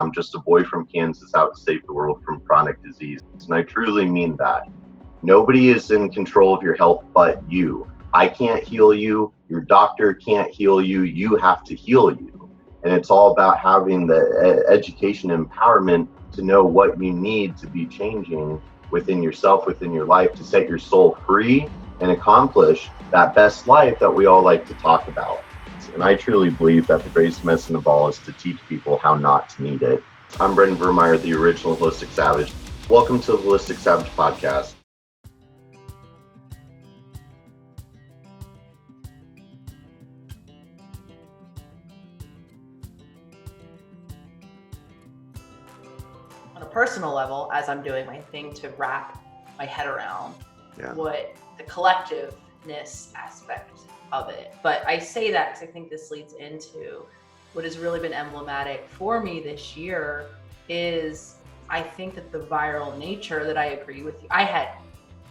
I'm just a boy from Kansas out to save the world from chronic disease. And I truly mean that. Nobody is in control of your health but you. I can't heal you. Your doctor can't heal you. You have to heal you. And it's all about having the education and empowerment to know what you need to be changing within yourself, within your life, to set your soul free and accomplish that best life that we all like to talk about. And I truly believe that the greatest medicine of all is to teach people how not to need it. I'm Brendan Vermeyer, the original Holistic Savage. Welcome to the Holistic Savage podcast. On a personal level, as I'm doing my thing to wrap my head around what the collectiveness aspect of it. But I say that because I think this leads into what has really been emblematic for me this year is I think that the viral nature that I agree with you. I had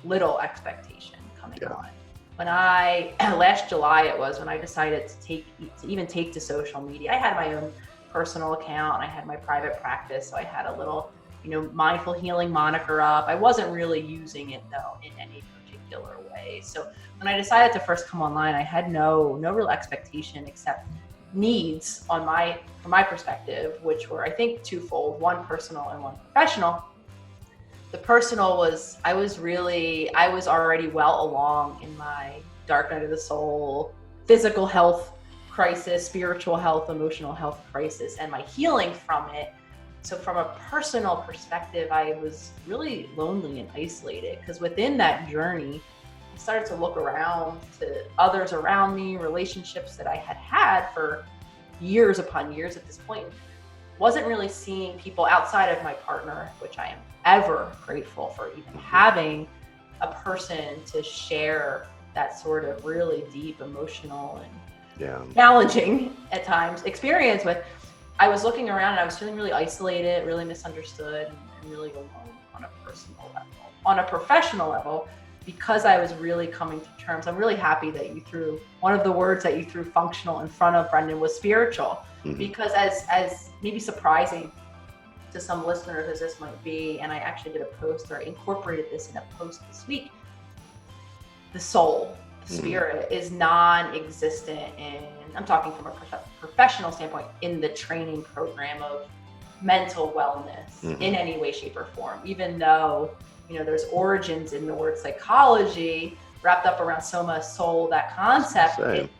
little expectation coming on. When last July it was when I decided to even take to social media. I had my own personal account and I had my private practice. So I had a little, mindful healing moniker up. I wasn't really using it though in any particular way. So when I decided to first come online, I had no real expectation except needs from my perspective, which were I think twofold, one personal and one professional. The personal was I was already well along in my dark night of the soul, physical health crisis, spiritual health, emotional health crisis, and my healing from it. So from a personal perspective, I was really lonely and isolated because within that journey, I started to look around to others around me, relationships that I had for years upon years at this point. Wasn't really seeing people outside of my partner, which I am ever grateful for even having a person to share that sort of really deep emotional and challenging at times experience with. I was looking around and I was feeling really isolated, really misunderstood, and really alone on a personal level. On a professional level, because I was really coming to terms, I'm really happy that you threw one of the words that you threw functional in front of, Brendan, was spiritual. Because as maybe surprising to some listeners as this might be, and I actually did a post or I incorporated this in a post this week, the soul, the spirit is non-existent I'm talking from a professional standpoint in the training program of mental wellness in any way, shape, or form, even though there's origins in the word psychology wrapped up around soma, soul, that concept, it's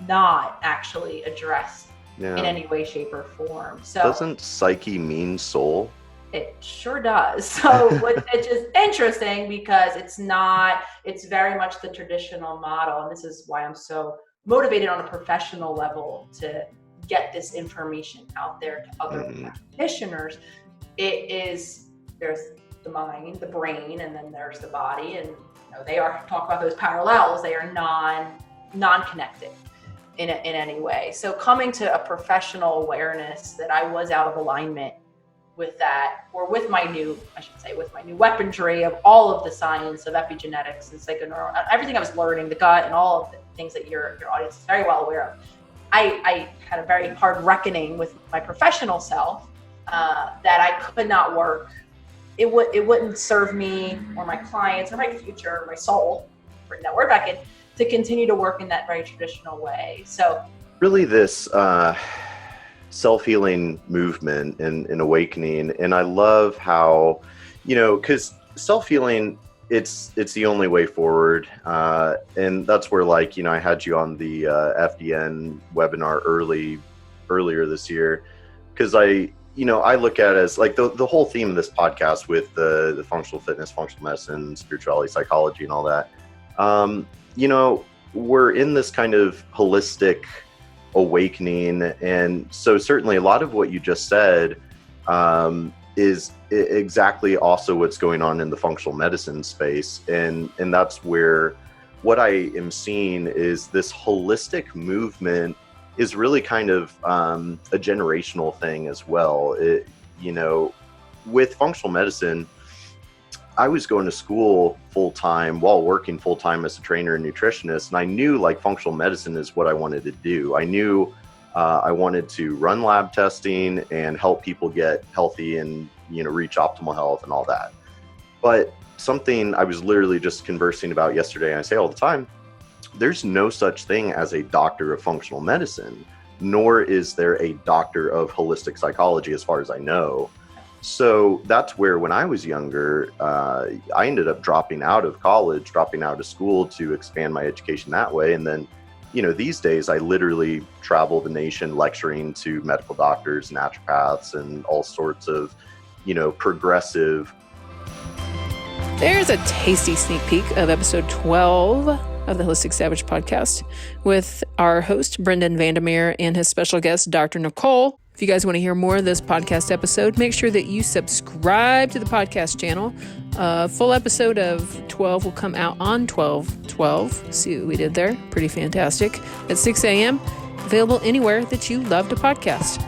not actually addressed in any way, shape, or form. So doesn't psyche mean soul? It sure does. So which is interesting because it's very much the traditional model. And this is why I'm so motivated on a professional level to get this information out there to other practitioners. There's the mind, the brain, and then there's the body, and they are talk about those parallels. They are non-connected in any way. So coming to a professional awareness that I was out of alignment with that, or with my new weaponry of all of the science of epigenetics and psychoneural, everything I was learning, the gut and all of the things that your audience is very well aware of. I had a very hard reckoning with my professional self that I could not work. It wouldn't serve me or my clients or my future or my soul, bring that word back in, to continue to work in that very traditional way. So really this self-healing movement and awakening. And I love how, because self-healing, it's the only way forward. And that's where I had you on the FDN webinar earlier this year, because I look at it as the whole theme of this podcast with the functional fitness, functional medicine, spirituality, psychology, and all that. We're in this kind of holistic awakening. And so certainly a lot of what you just said is exactly also what's going on in the functional medicine space. And that's where what I am seeing is this holistic movement is really kind of a generational thing as well. With functional medicine, I was going to school full time while working full time as a trainer and nutritionist. And I knew functional medicine is what I wanted to do. I knew I wanted to run lab testing and help people get healthy and, reach optimal health and all that. But something I was literally just conversing about yesterday, and I say all the time, there's no such thing as a doctor of functional medicine, nor is there a doctor of holistic psychology, as far as I know. So that's where, when I was younger, I ended up dropping out of college, dropping out of school to expand my education that way. And then, these days I literally travel the nation lecturing to medical doctors, naturopaths, and all sorts of, progressive. There's a tasty sneak peek of episode 12 of the Holistic Savage podcast with our host, Brendan Vandermeer, and his special guest, Dr. Nicole. If you guys want to hear more of this podcast episode, make sure that you subscribe to the podcast channel. A full episode of 12 will come out on 12/12. See what we did there? Pretty fantastic. At 6 a.m. Available anywhere that you love to podcast.